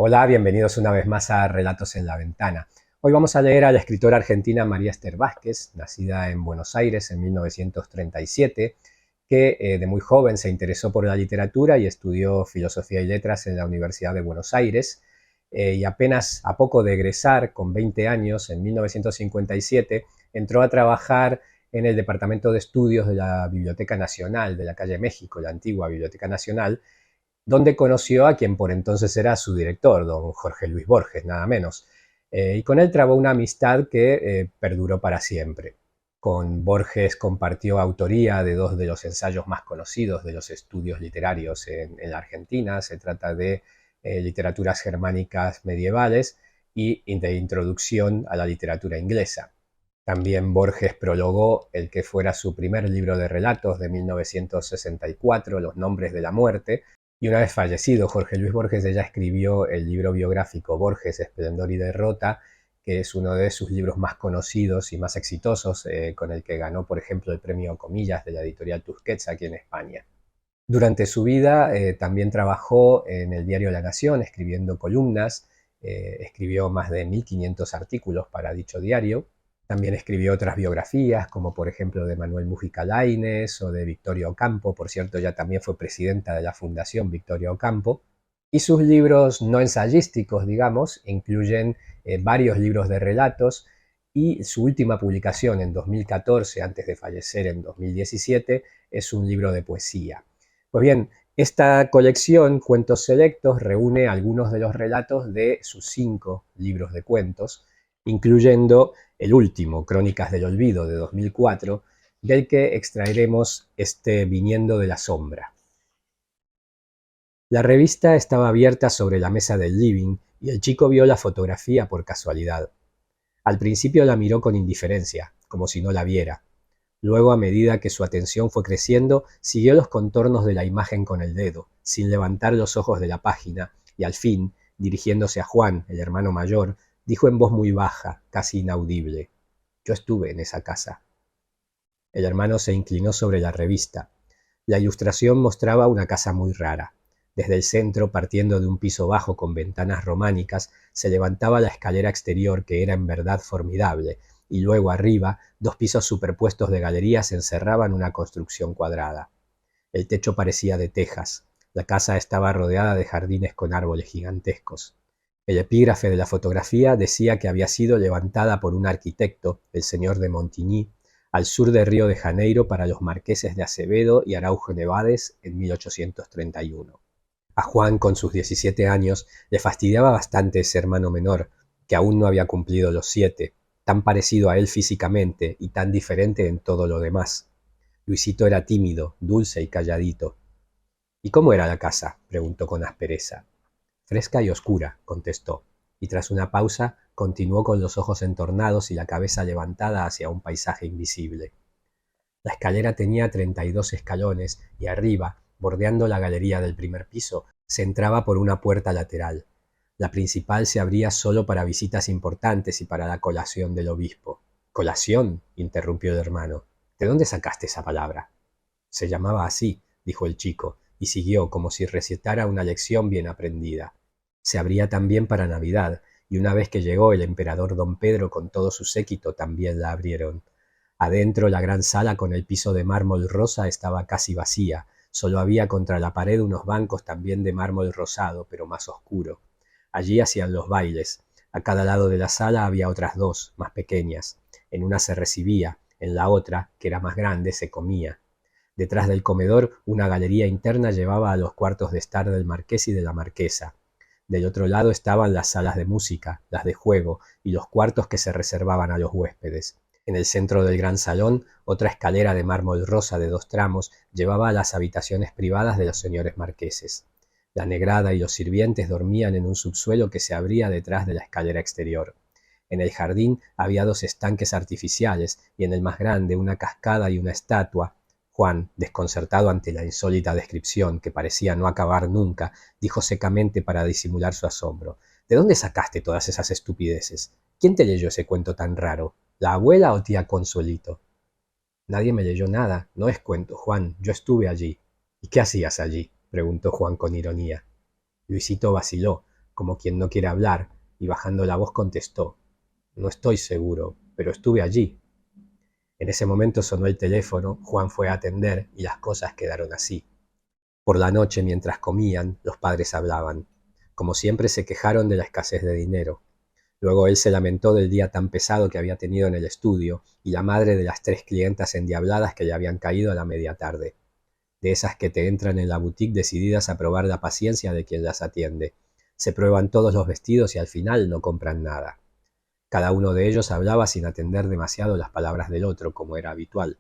Hola, bienvenidos una vez más a Relatos en la Ventana. Hoy vamos a leer a la escritora argentina María Esther Vázquez, nacida en Buenos Aires en 1937, que de muy joven se interesó por la literatura y estudió Filosofía y Letras en la Universidad de Buenos Aires. Y apenas a poco de egresar, con 20 años, en 1957, entró a trabajar en el Departamento de Estudios de la Biblioteca Nacional de la calle México, la antigua Biblioteca Nacional, donde conoció a quien por entonces era su director, don Jorge Luis Borges, nada menos. Y con él trabó una amistad que perduró para siempre. Con Borges compartió autoría de dos de los ensayos más conocidos de los estudios literarios en la Argentina. Se trata de literaturas germánicas medievales y de introducción a la literatura inglesa. También Borges prologó el que fuera su primer libro de relatos de 1964, Los nombres de la muerte, y una vez fallecido Jorge Luis Borges, ella escribió el libro biográfico Borges, Esplendor y Derrota, que es uno de sus libros más conocidos y más exitosos, con el que ganó, por ejemplo, el premio Comillas de la editorial Tusquets aquí en España. Durante su vida también trabajó en el diario La Nación, escribiendo columnas, escribió más de 1500 artículos para dicho diario. También escribió otras biografías, como por ejemplo de Manuel Mujica Lainez o de Victoria Ocampo. Por cierto, ella también fue presidenta de la Fundación Victoria Ocampo. Y sus libros no ensayísticos, digamos, incluyen varios libros de relatos, y su última publicación en 2014, antes de fallecer en 2017, es un libro de poesía. Pues bien, esta colección, Cuentos Selectos, reúne algunos de los relatos de sus 5 libros de cuentos, incluyendo el último, Crónicas del Olvido, de 2004, del que extraeremos este Viniendo de la Sombra. La revista estaba abierta sobre la mesa del living y el chico vio la fotografía por casualidad. Al principio la miró con indiferencia, como si no la viera. Luego, a medida que su atención fue creciendo, siguió los contornos de la imagen con el dedo, sin levantar los ojos de la página, y al fin, dirigiéndose a Juan, el hermano mayor, dijo en voz muy baja, casi inaudible: «Yo estuve en esa casa». El hermano se inclinó sobre la revista. La ilustración mostraba una casa muy rara. Desde el centro, partiendo de un piso bajo con ventanas románicas, se levantaba la escalera exterior, que era en verdad formidable, y luego arriba, 2 pisos superpuestos de galerías encerraban una construcción cuadrada. El techo parecía de tejas. La casa estaba rodeada de jardines con árboles gigantescos. El epígrafe de la fotografía decía que había sido levantada por un arquitecto, el señor de Montigny, al sur de Río de Janeiro para los marqueses de Acevedo y Araujo Nevades en 1831. A Juan, con sus 17 años, le fastidiaba bastante ese hermano menor, que aún no había cumplido los 7, tan parecido a él físicamente y tan diferente en todo lo demás. Luisito era tímido, dulce y calladito. «¿Y cómo era la casa?», preguntó con aspereza. «Fresca y oscura», contestó, y tras una pausa continuó con los ojos entornados y la cabeza levantada hacia un paisaje invisible. La escalera tenía 32 escalones y arriba, bordeando la galería del primer piso, se entraba por una puerta lateral. La principal se abría solo para visitas importantes y para la colación del obispo. «¿Colación?», interrumpió el hermano. «¿De dónde sacaste esa palabra?». «Se llamaba así», dijo el chico, y siguió como si recitara una lección bien aprendida. Se abría también para Navidad, y una vez que llegó el emperador don Pedro con todo su séquito también la abrieron. Adentro, la gran sala con el piso de mármol rosa estaba casi vacía. Solo había contra la pared unos bancos también de mármol rosado, pero más oscuro. Allí hacían los bailes. A cada lado de la sala había otras 2, más pequeñas. En una se recibía, en la otra, que era más grande, se comía. Detrás del comedor, una galería interna llevaba a los cuartos de estar del marqués y de la marquesa. Del otro lado estaban las salas de música, las de juego y los cuartos que se reservaban a los huéspedes. En el centro del gran salón, otra escalera de mármol rosa de 2 tramos llevaba a las habitaciones privadas de los señores marqueses. La negrada y los sirvientes dormían en un subsuelo que se abría detrás de la escalera exterior. En el jardín había 2 estanques artificiales y en el más grande una cascada y una estatua. Juan, desconcertado ante la insólita descripción, que parecía no acabar nunca, dijo secamente para disimular su asombro: «¿De dónde sacaste todas esas estupideces? ¿Quién te leyó ese cuento tan raro? ¿La abuela o tía Consuelito?». «Nadie me leyó nada, no es cuento, Juan, yo estuve allí». «¿Y qué hacías allí?», preguntó Juan con ironía. Luisito vaciló. como quien no quiere hablar, y bajando la voz contestó: «No estoy seguro, pero estuve allí». En ese momento sonó el teléfono, Juan fue a atender y las cosas quedaron así. Por la noche, mientras comían, los padres hablaban. Como siempre, se quejaron de la escasez de dinero. Luego él se lamentó del día tan pesado que había tenido en el estudio y la madre de las 3 clientas endiabladas que le habían caído a la media tarde. De esas que te entran en la boutique decididas a probar la paciencia de quien las atiende. Se prueban todos los vestidos y al final no compran nada. Cada uno de ellos hablaba sin atender demasiado las palabras del otro, como era habitual.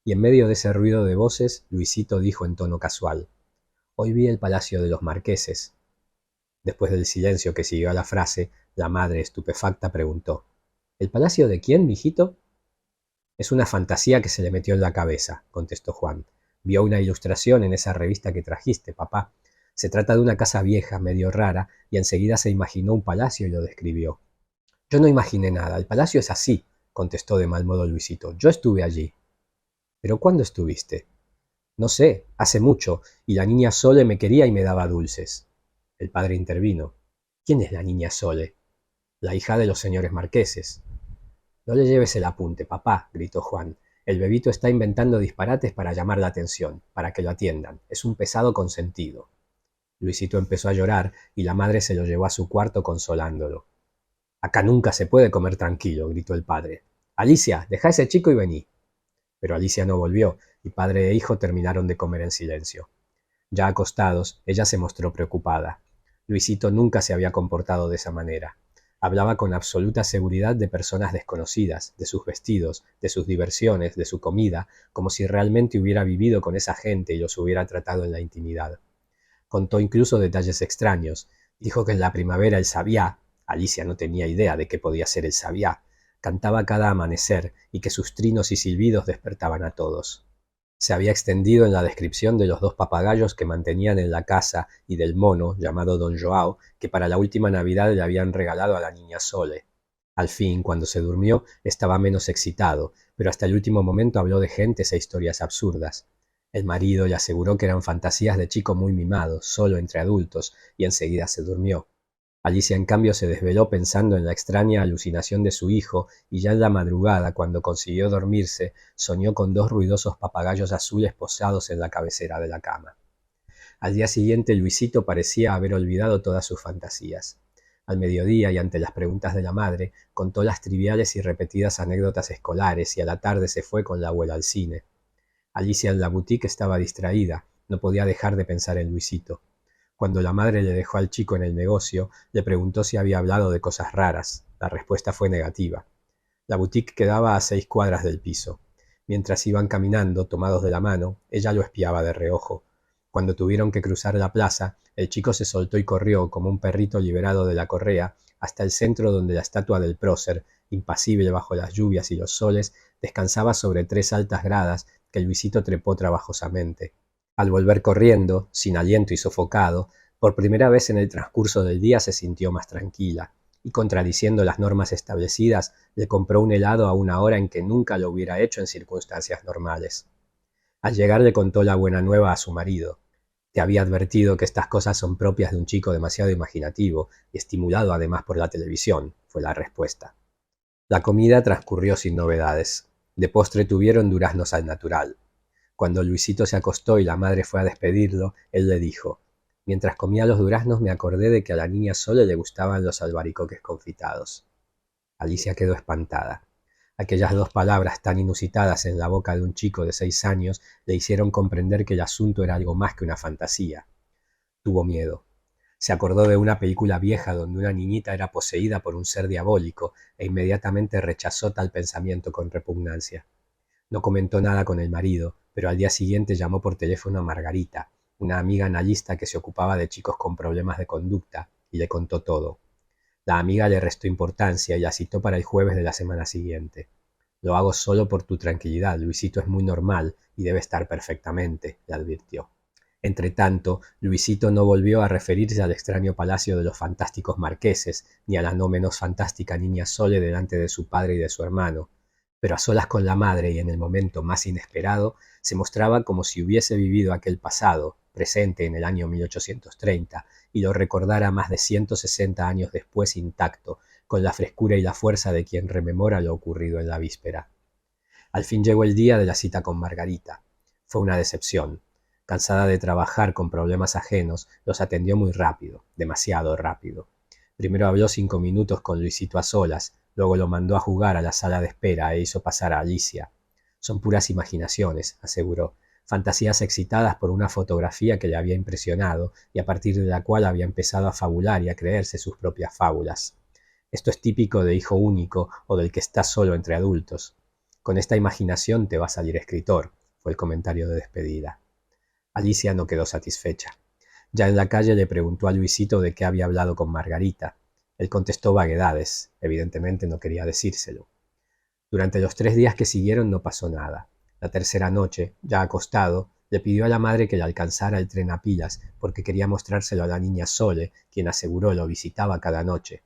Y en medio de ese ruido de voces, Luisito dijo en tono casual: «Hoy vi el palacio de los marqueses». Después del silencio que siguió a la frase, la madre, estupefacta, preguntó: «¿El palacio de quién, mijito?». «Es una fantasía que se le metió en la cabeza», contestó Juan. «Vio una ilustración en esa revista que trajiste, papá. Se trata de una casa vieja, medio rara, y enseguida se imaginó un palacio y lo describió». «Yo no imaginé nada, el palacio es así», contestó de mal modo Luisito. «Yo estuve allí». «¿Pero cuándo estuviste?». «No sé, hace mucho, y la niña Sole me quería y me daba dulces». El padre intervino: «¿Quién es la niña Sole?». «La hija de los señores marqueses». «No le lleves el apunte, papá», gritó Juan. «El bebito está inventando disparates para llamar la atención, para que lo atiendan. Es un pesado consentido». Luisito empezó a llorar y la madre se lo llevó a su cuarto consolándolo. «Acá nunca se puede comer tranquilo», gritó el padre. «Alicia, deja a ese chico y vení». Pero Alicia no volvió, y padre e hijo terminaron de comer en silencio. Ya acostados, ella se mostró preocupada. Luisito nunca se había comportado de esa manera. Hablaba con absoluta seguridad de personas desconocidas, de sus vestidos, de sus diversiones, de su comida, como si realmente hubiera vivido con esa gente y los hubiera tratado en la intimidad. Contó incluso detalles extraños. Dijo que en la primavera el sabiá, Alicia no tenía idea de qué podía ser el sabiá, cantaba cada amanecer y que sus trinos y silbidos despertaban a todos. Se había extendido en la descripción de los 2 papagayos que mantenían en la casa y del mono, llamado Don Joao, que para la última Navidad le habían regalado a la niña Sole. Al fin, cuando se durmió, estaba menos excitado, pero hasta el último momento habló de gentes e historias absurdas. El marido le aseguró que eran fantasías de chico muy mimado, solo entre adultos, y enseguida se durmió. Alicia, en cambio, se desveló pensando en la extraña alucinación de su hijo, y ya en la madrugada, cuando consiguió dormirse, soñó con 2 ruidosos papagayos azules posados en la cabecera de la cama. Al día siguiente, Luisito parecía haber olvidado todas sus fantasías. Al mediodía, y ante las preguntas de la madre, contó las triviales y repetidas anécdotas escolares, y a la tarde se fue con la abuela al cine. Alicia en la boutique estaba distraída, no podía dejar de pensar en Luisito. Cuando la madre le dejó al chico en el negocio, le preguntó si había hablado de cosas raras. La respuesta fue negativa. La boutique quedaba a 6 cuadras del piso. Mientras iban caminando, tomados de la mano, ella lo espiaba de reojo. Cuando tuvieron que cruzar la plaza, el chico se soltó y corrió, como un perrito liberado de la correa, hasta el centro donde la estatua del prócer, impasible bajo las lluvias y los soles, descansaba sobre 3 altas gradas que Luisito trepó trabajosamente. Al volver corriendo, sin aliento y sofocado, por primera vez en el transcurso del día se sintió más tranquila, y contradiciendo las normas establecidas, le compró un helado a una hora en que nunca lo hubiera hecho en circunstancias normales. Al llegar le contó la buena nueva a su marido. «Te había advertido que estas cosas son propias de un chico demasiado imaginativo y estimulado además por la televisión», fue la respuesta. La comida transcurrió sin novedades. De postre tuvieron duraznos al natural. Cuando Luisito se acostó y la madre fue a despedirlo, él le dijo: «Mientras comía los duraznos me acordé de que a la niña Sole le gustaban los albaricoques confitados». Alicia quedó espantada. Aquellas 2 palabras tan inusitadas en la boca de un chico de 6 años le hicieron comprender que el asunto era algo más que una fantasía. Tuvo miedo. Se acordó de una película vieja donde una niñita era poseída por un ser diabólico e inmediatamente rechazó tal pensamiento con repugnancia. No comentó nada con el marido, pero al día siguiente llamó por teléfono a Margarita, una amiga analista que se ocupaba de chicos con problemas de conducta, y le contó todo. La amiga le restó importancia y la citó para el jueves de la semana siguiente. «Lo hago solo por tu tranquilidad, Luisito es muy normal y debe estar perfectamente», le advirtió. Entretanto, Luisito no volvió a referirse al extraño palacio de los fantásticos marqueses, ni a la no menos fantástica niña Sole delante de su padre y de su hermano, pero a solas con la madre y en el momento más inesperado, se mostraba como si hubiese vivido aquel pasado, presente en el año 1830, y lo recordara más de 160 años después intacto, con la frescura y la fuerza de quien rememora lo ocurrido en la víspera. Al fin llegó el día de la cita con Margarita. Fue una decepción. Cansada de trabajar con problemas ajenos, los atendió muy rápido, demasiado rápido. Primero habló 5 minutos con Luisito a solas, luego lo mandó a jugar a la sala de espera e hizo pasar a Alicia. Son puras imaginaciones, aseguró, fantasías excitadas por una fotografía que le había impresionado y a partir de la cual había empezado a fabular y a creerse sus propias fábulas. Esto es típico de hijo único o del que está solo entre adultos. Con esta imaginación te va a salir escritor, fue el comentario de despedida. Alicia no quedó satisfecha. Ya en la calle le preguntó a Luisito de qué había hablado con Margarita. Él contestó vaguedades, evidentemente no quería decírselo. Durante los 3 días que siguieron no pasó nada. La tercera noche, ya acostado, le pidió a la madre que le alcanzara el tren a pilas porque quería mostrárselo a la niña Sole, quien aseguró lo visitaba cada noche.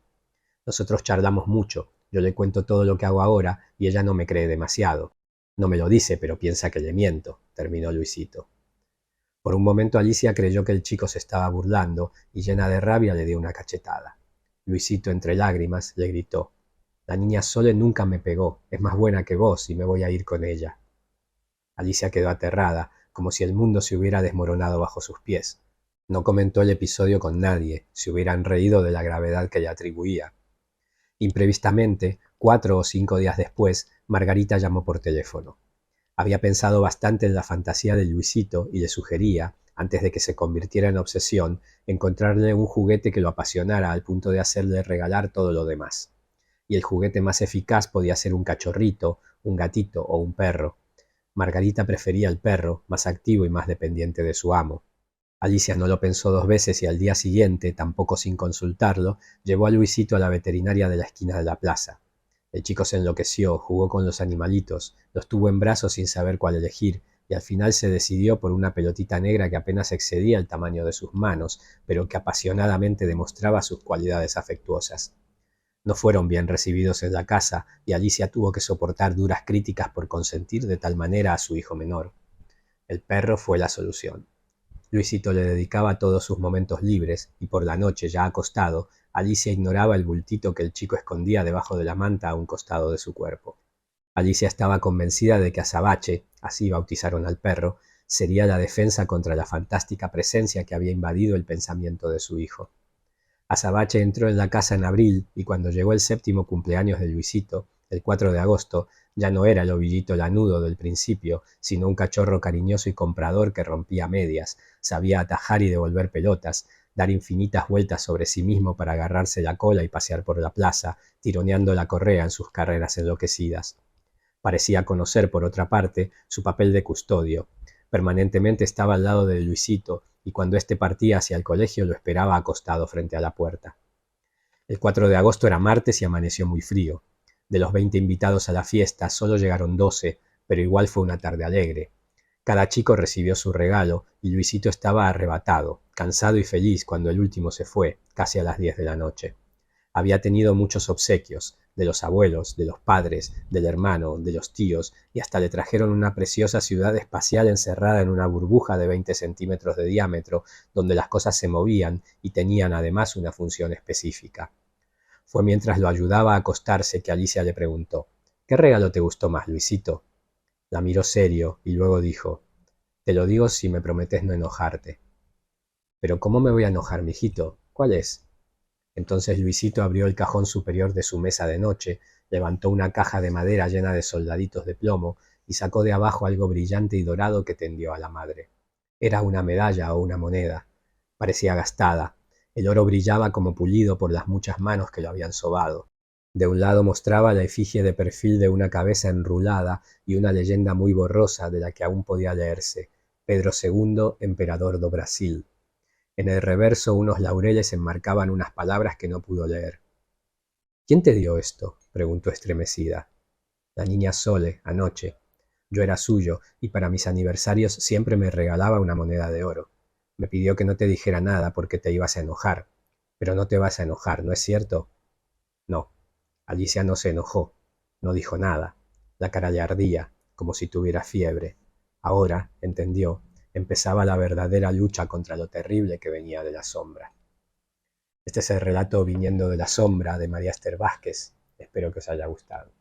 Nosotros charlamos mucho, yo le cuento todo lo que hago ahora y ella no me cree demasiado. No me lo dice, pero piensa que le miento, terminó Luisito. Por un momento Alicia creyó que el chico se estaba burlando y llena de rabia le dio una cachetada. Luisito, entre lágrimas, le gritó: «La niña Sole nunca me pegó, es más buena que vos y me voy a ir con ella». Alicia quedó aterrada, como si el mundo se hubiera desmoronado bajo sus pies. No comentó el episodio con nadie, se hubieran reído de la gravedad que le atribuía. Imprevistamente, 4 o 5 días después, Margarita llamó por teléfono. Había pensado bastante en la fantasía de Luisito y le sugería, antes de que se convirtiera en obsesión, encontrarle un juguete que lo apasionara al punto de hacerle regalar todo lo demás. Y el juguete más eficaz podía ser un cachorrito, un gatito o un perro. Margarita prefería el perro, más activo y más dependiente de su amo. Alicia no lo pensó 2 veces y al día siguiente, tampoco sin consultarlo, llevó a Luisito a la veterinaria de la esquina de la plaza. El chico se enloqueció, jugó con los animalitos, los tuvo en brazos sin saber cuál elegir, y al final se decidió por una pelotita negra que apenas excedía el tamaño de sus manos, pero que apasionadamente demostraba sus cualidades afectuosas. No fueron bien recibidos en la casa, y Alicia tuvo que soportar duras críticas por consentir de tal manera a su hijo menor. El perro fue la solución. Luisito le dedicaba todos sus momentos libres, y por la noche, ya acostado, Alicia ignoraba el bultito que el chico escondía debajo de la manta a un costado de su cuerpo. Alicia estaba convencida de que Azabache, así bautizaron al perro, sería la defensa contra la fantástica presencia que había invadido el pensamiento de su hijo. Azabache entró en la casa en abril y cuando llegó el 7º cumpleaños de Luisito, el 4 de agosto, ya no era el ovillito lanudo del principio, sino un cachorro cariñoso y comprador que rompía medias, sabía atajar y devolver pelotas, dar infinitas vueltas sobre sí mismo para agarrarse la cola y pasear por la plaza, tironeando la correa en sus carreras enloquecidas. Parecía conocer, por otra parte, su papel de custodio. Permanentemente estaba al lado de Luisito, y cuando éste partía hacia el colegio lo esperaba acostado frente a la puerta. El 4 de agosto era martes y amaneció muy frío. De los 20 invitados a la fiesta, solo llegaron 12, pero igual fue una tarde alegre. Cada chico recibió su regalo y Luisito estaba arrebatado, cansado y feliz cuando el último se fue, casi a las 10 de la noche. Había tenido muchos obsequios, de los abuelos, de los padres, del hermano, de los tíos, y hasta le trajeron una preciosa ciudad espacial encerrada en una burbuja de 20 centímetros de diámetro, donde las cosas se movían y tenían además una función específica. Fue mientras lo ayudaba a acostarse que Alicia le preguntó: «¿Qué regalo te gustó más, Luisito?». La miró serio y luego dijo: «Te lo digo si me prometes no enojarte». «¿Pero cómo me voy a enojar, mijito? ¿Cuál es?». Entonces Luisito abrió el cajón superior de su mesa de noche, levantó una caja de madera llena de soldaditos de plomo y sacó de abajo algo brillante y dorado que tendió a la madre. Era una medalla o una moneda. Parecía gastada. El oro brillaba como pulido por las muchas manos que lo habían sobado. De un lado mostraba la efigie de perfil de una cabeza enrulada y una leyenda muy borrosa de la que aún podía leerse: Pedro II, emperador do Brasil. En el reverso unos laureles enmarcaban unas palabras que no pudo leer. «¿Quién te dio esto?», preguntó estremecida. «La niña Sole, anoche. Yo era suyo, y para mis aniversarios siempre me regalaba una moneda de oro. Me pidió que no te dijera nada porque te ibas a enojar. Pero no te vas a enojar, ¿no es cierto?». No. Alicia no se enojó. No dijo nada. La cara le ardía, como si tuviera fiebre. Ahora, entendió, empezaba la verdadera lucha contra lo terrible que venía de la sombra. Este es el relato Viniendo de la Sombra de María Esther Vázquez. Espero que os haya gustado.